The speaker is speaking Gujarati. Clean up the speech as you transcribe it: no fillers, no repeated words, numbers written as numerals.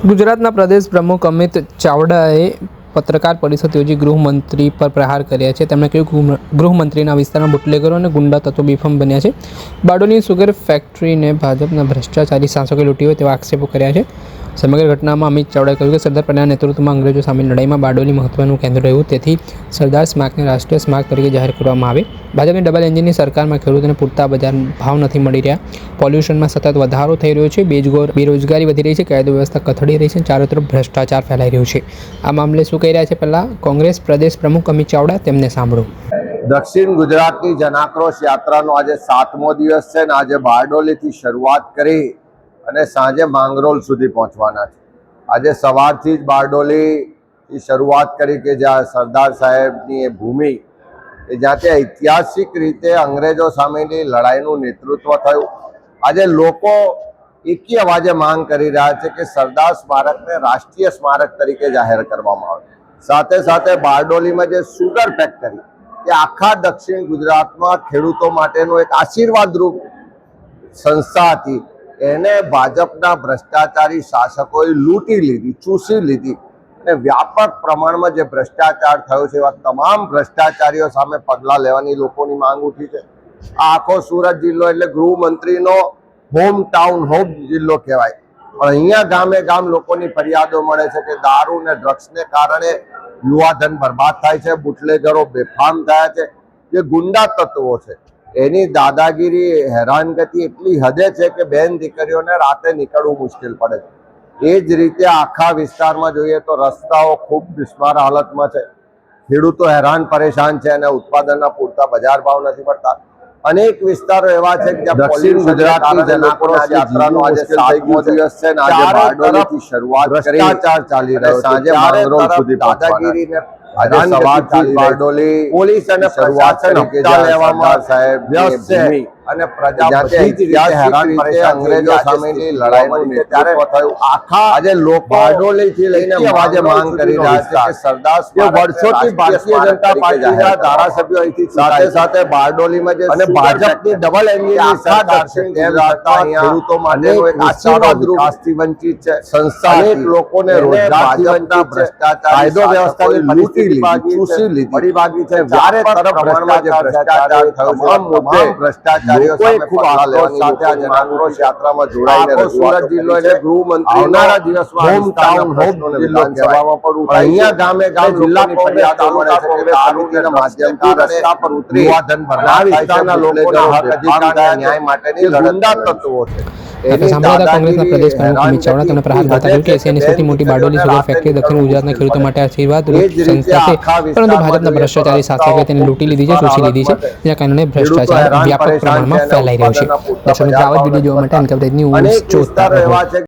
ગુજરાતના પ્રદેશ પ્રમુખ અમિત ચાવડાએ પત્રકાર પરિષદ યોજી ગૃહમંત્રી પર પ્રહાર કર્યા છે. તેમણે કહ્યું ગૃહમંત્રીના વિસ્તારમાં બુટલેગરો અને ગુંડા તત્વો બેફામ બન્યા છે. બારડોલી સુગર ફેક્ટરીને ભાજપના ભ્રષ્ટાચારી શાસકોએ લૂંટી હોય તેવા આક્ષેપો કર્યા છે. સમગ્ર ઘટનામાં અમિત ચાવડાએ કહ્યું કે સરદાર પટેલના નેતૃત્વમાં અંગ્રેજો સામેની લડાઈમાં બારડોલી મહત્વનું કેન્દ્ર રહ્યું, તેથી સરદાર સ્મારકને રાષ્ટ્રીય સ્મારક તરીકે જાહેર કરવામાં આવે. ભાજપની ડબલ એન્જિનની સરકારમાં ખેડૂતોને પૂરતા બજાર ભાવ નથી મળી રહ્યા, પોલ્યુશનમાં સતત વધારો થઈ રહ્યો છે, બેરોજગારી વધી રહી છે, કાયદો વ્યવસ્થા કથળી રહી છે, ચારો તરફ ભ્રષ્ટાચાર ફેલાઈ રહ્યું છે. આ મામલે શું કહી રહ્યા છે પહેલાં કોંગ્રેસ પ્રદેશ પ્રમુખ અમિત ચાવડા, તેમને સાંભળો. દક્ષિણ ગુજરાતની જનાક્રોશ યાત્રાનો આજે 7મો દિવસ છે ને આજે બારડોલીથી શરૂઆત કરી અને સાંજે માંગરોળ સુધી પહોંચવાના છે. આજે સવારથી જ બારડોલીથી શરૂઆત કરી કે જ્યાં સરદાર સાહેબની એ ભૂમિ કે જ્યાં તે ઐતિહાસિક રીતે અંગ્રેજો સામેની લડાઈનું નેતૃત્વ થયું. આજે લોકો એકી અવાજે માંગ કરી રહ્યા છે કે સરદાર સ્મારકને રાષ્ટ્રીય સ્મારક તરીકે જાહેર કરવામાં આવે. સાથે સાથે બારડોલીમાં જે સુગર ફેક્ટરી એ આખા દક્ષિણ ગુજરાતમાં ખેડૂતો માટેનું એક આશીર્વાદરૂપ સંસ્થા હતી, એને ભાજપના ભ્રષ્ટાચારી શાસકોએ લૂંટી લીધી, ચૂસી લીધી અને વ્યાપક પ્રમાણમાં જે ભ્રષ્ટાચાર થયો છે એવા તમામ ભ્રષ્ટાચારીઓ સામે પગલાં લેવાની લોકોની માંગ ઉઠી છે. આ આખો સુરત જિલ્લો એટલે ગૃહમંત્રીનો હોમ ટાઉન, હોમ જિલ્લો કહેવાય. પણ અહીંયા ગામે ગામ લોકોની ફરિયાદો મળે છે કે દારૂ ને ડ્રગ્સને કારણે યુવાધન બરબાદ થાય છે, બુટલેગરો બેફામ થયા છે, જે ગુંડા તત્વો છે એની દાદાગીરી, હેરાનગતિ એટલી હદે છે કે બેન દીકરીઓને રાતે નીકળવું મુશ્કેલ પડે છે. એ જ રીતે આખા વિસ્તારમાં જોઈએ તો રસ્તાઓ ખૂબ બિસ્માર હાલતમાં છે, ખેડૂતો હેરાન પરેશાન છે અને ઉત્પાદનના પૂરતા બજાર ભાવ નથી મળતા. અનેક વિસ્તારો એવા છે કે જ્યાં દક્ષિણ ગુજરાતની જનાક્રોશ યાત્રાનો આજે 7મો દિવસ છે ને આજે બારડોલીથી શરૂઆત કરી ભ્રષ્ટાચાર ચાલી રહ્યો છે, સાંજે માંગરોળ સુધી દાદાગીરી ને સવારથી બારડોલી પોલીસ અને પ્રશાસન હપ્તા લેવામાં વ્યસ્ત છે અને પ્રજા બધી જ રીતે હેરાન પરેશાન અંગ્રેજો સામેની લડાઈનું નેતૃત્વ થયું. આખા આજે લોકો બારડોલીથી લઈને અવાજે માંગ કરી રહ્યા છે કે સરદાર વર્ષોથી ભારતીય જનતા પાર્ટીના ધારાસભ્યો અહીંથી સાથે સાથે બારડોલીમાં જે અને ભાજપની ડબલ એન્જિનની સરકાર છે ખેડૂતો માટે એક આશીર્વાદરૂપ વિકાસથી વંચિત છે. સંસ્થા અનેક લોકોને રોજગારથી વંચિત છે, કાયદો વ્યવસ્થાની લૂંટી લીધી, ચૂસી લીધી, બડી બાગી છે. જ્યારે તરફ પ્રમાણમાં જે ભ્રષ્ટાચાર થયો તમામ મુદ્દે ભ્રષ્ટાચાર ખૂબ આક્રોશ સાથે આજે માંગરોળ યાત્રામાં જોડાઈને સુરત જિલ્લો એટલે ગૃહમંત્રી આવનારા દિવસમાં હોમ ટાઉન, હોમ જિલ્લો કહેવામાં પડવું. અહીંયા ગામે ગામ જિલ્લા કોંગ્રેસ મળે છે કે દારૂના માધ્યમથી રસ્તા પર ઉતરી યુવાધન બરબાદ થાય છે, લોકોના હક અધિકાર ન્યાય માટેની ગુંડા તત્વો છે. સાંભળ્યા કોંગ્રેસના પ્રદેશ પ્રમુખ અમિત ચાવડા તેમણે પ્રહાર કરતા કહ્યું કે એશિયાની સૌથી મોટી બારડોલી સુગર ફેક્ટરી દક્ષિણ ગુજરાતના ખેડૂતો માટે આશીર્વાદરૂપ સંસ્થા છે, પરંતુ ભાજપના ભ્રષ્ટાચારી શાસકોએ તેને લૂંટી લીધી છે, ચૂસી લીધી છે, જેના કારણે ભ્રષ્ટાચાર વ્યાપક પ્રમાણમાં ફેલાઈ રહ્યો છે. દર્શક મિત્રો, આવા જ વિડીયો જોવા માટે અનકવરેજ ન્યૂઝ જોતા રહો.